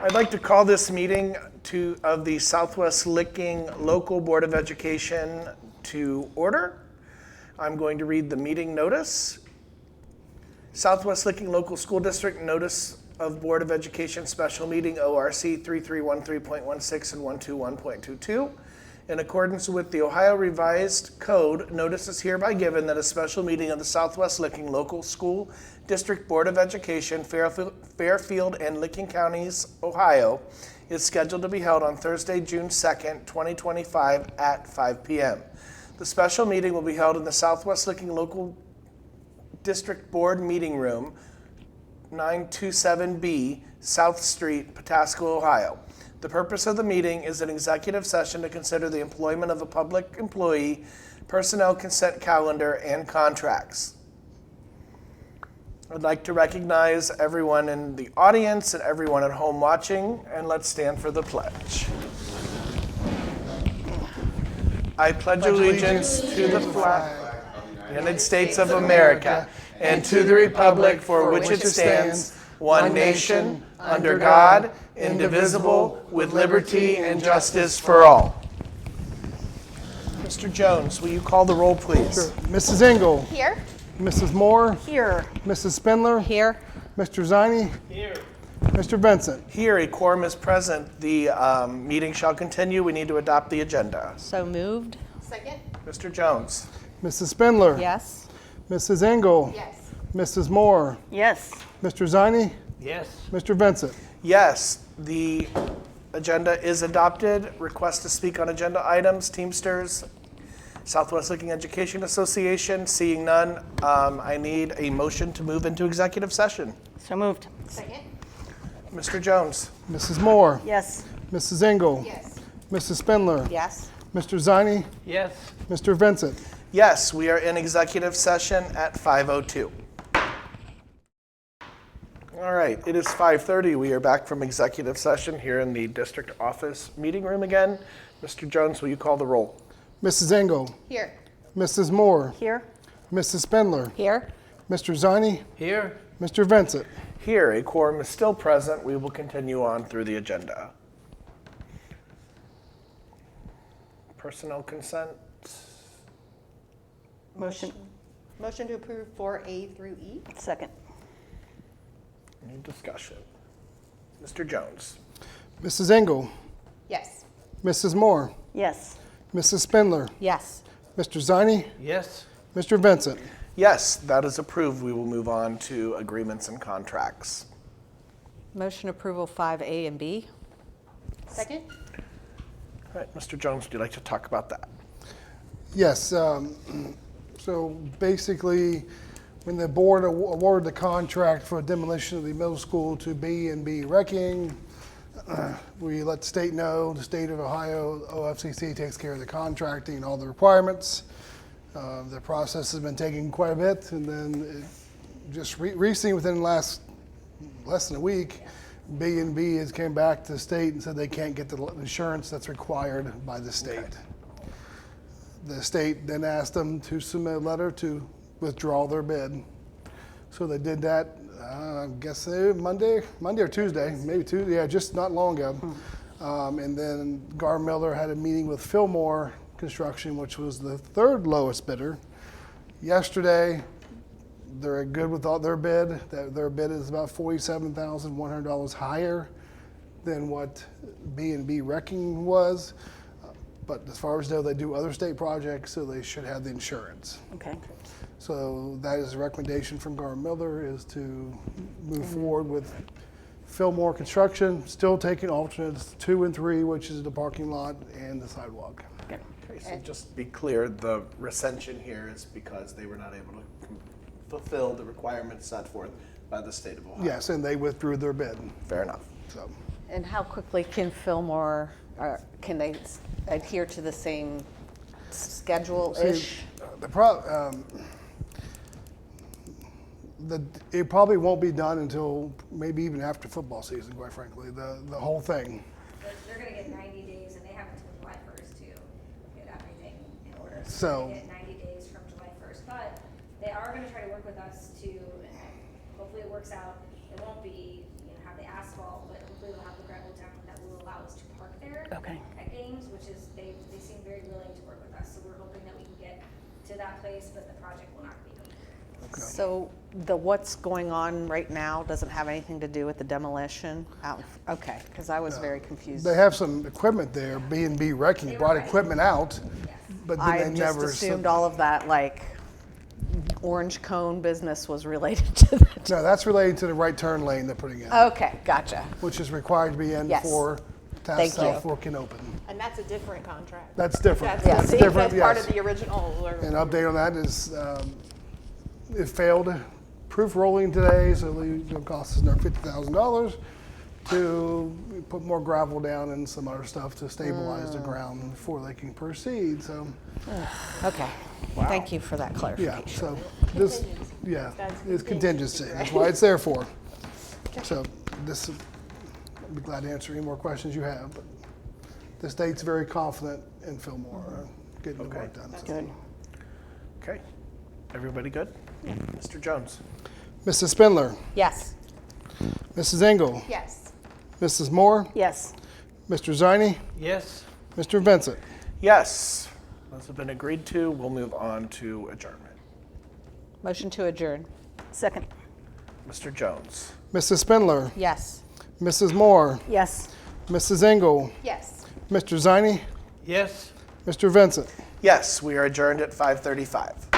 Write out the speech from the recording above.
I'd like to call this meeting of the Southwest Licking Local Board of Education to order. I'm going to read the meeting notice. Southwest Licking Local School District Notice of Board of Education Special Meeting ORC 3313.16 and 121.22. In accordance with the Ohio Revised Code, notice is hereby given that a special meeting of the Southwest Licking Local School District Board of Education, Fairfield and Licking Counties, Ohio, is scheduled to be held on Thursday, June 2nd, 2025 at 5 p.m. The special meeting will be held in the Southwest Licking Local District Board Meeting Room, 927B, South Street, Pataskala, Ohio. The purpose of the meeting is an executive session to consider the employment of a public employee, personnel consent calendar, and contracts. I'd like to recognize everyone in the audience and everyone at home watching, and let's stand for the pledge. I pledge allegiance to the flag of the United States of America and to the republic for which it stands, one nation, under God, indivisible, with liberty and justice for all. Mr. Jones, will you call the roll, please? Sure. Mrs. Engel. Here. Mrs. Moore. Here. Mrs. Spindler. Here. Mr. Ziny. Here. Mr. Vincent. Here, a quorum is present. The meeting shall continue. We need to adopt the agenda. So moved. Second. Mr. Jones. Mrs. Spindler. Yes. Mrs. Engel. Yes. Mrs. Moore. Yes. Mr. Ziny. Yes. Mr. Vincent. Yes, the agenda is adopted. Request to speak on agenda items, Teamsters, Southwest Licking Education Association. Seeing none, I need a motion to move into executive session. So moved. Second. Mr. Jones. Mrs. Moore. Yes. Mrs. Engel. Yes. Mrs. Spindler. Yes. Mr. Ziny. Yes. Mr. Vincent. Yes, we are in executive session at 5:02. All right, it is 5:30. We are back from executive session here in the district office meeting room again. Mr. Jones, will you call the roll? Mrs. Engel. Here. Mrs. Moore. Here. Mrs. Spindler. Here. Mr. Ziny. Here. Mr. Vincent. Here, a quorum is still present. We will continue on through the agenda. Personnel consent. Motion. Motion to approve 4A through E. Second. Any discussion? Mr. Jones. Mrs. Engel. Yes. Mrs. Moore. Yes. Mrs. Spindler. Yes. Mr. Ziny. Yes. Mr. Vincent. Yes, that is approved. We will move on to agreements and contracts. Motion approval 5A and B. Second. All right, Mr. Jones, would you like to talk about that? Yes. So basically, when the board awarded the contract for demolition of the middle school to B&B Wrecking, we let the state know. The state of Ohio, OFCC, takes care of the contracting and all the requirements. The process has been taking quite a bit, and then just recently, within less than a week, B&B has came back to the state and said they can't get the insurance that's required by the state. Okay. The state then asked them to submit a letter to withdraw their bid. So they did that, I guess Monday or Tuesday, maybe Tuesday, yeah, just not long ago. And then Gar Miller had a meeting with Fillmore Construction, which was the third lowest bidder. Yesterday, they're good with all their bid. Their bid is about $47,100 higher than what B&B Wrecking was. But as far as I know, they do other state projects, so they should have the insurance. Okay. So that is a recommendation from Gar Miller, is to move forward with Fillmore Construction, still taking alternates 2 and 3, which is the parking lot and the sidewalk. Okay, so just to be clear, the recension here is because they were not able to fulfill the requirements set forth by the state of Ohio. Yes, and they withdrew their bid. Fair enough. So And how quickly can Fillmore, can they adhere to the same schedule-ish? It probably won't be done until maybe even after football season, quite frankly, the whole thing. They're going to get 90 days, and they have until July 1st to get everything in order. So they get 90 days from July 1st, but they are going to try to work with us to, and hopefully it works out. It won't be, have the asphalt, but hopefully we'll have the that place, but the project will not be complete. So the what's going on right now doesn't have anything to do with the demolition? Okay, because I was very confused. They have some equipment there, B&B Wrecking brought equipment out, but then I they just never. assumed all of that, like, orange cone business was related to that. No, that's related to the right turn lane they're putting in, Okay, gotcha. which is required to be in Yes. for Thank South you. Fork and Open. And that's a different contract. That's different. That's, Yeah. different, that's part yes. of the original. An update on that is it failed proof rolling today, so it's going to cost us another $50,000 to put more gravel down and some other stuff to stabilize the ground before they can proceed. So, Okay, thank you for that yeah, clarification. so this, yeah, is contingency. That's why it's there for. So this, I'd be glad to answer any more questions you have, but the state's very confident in Fillmore getting the work done. So. Good. Okay, everybody good? Mr. Jones? Mrs. Spindler, Yes. Mrs. Engel, Yes. Mrs. Moore, Yes. Mr. Ziny, Yes. Mr. Vincent. Yes, those have been agreed to. We'll move on to adjournment. Motion to adjourn. Second. Mr. Jones? Mrs. Spindler, Yes. Mrs. Moore, Yes. Mrs. Engel, Yes. Mr. Ziny, Yes. Mr. Vincent. Yes, we are adjourned at 5:35.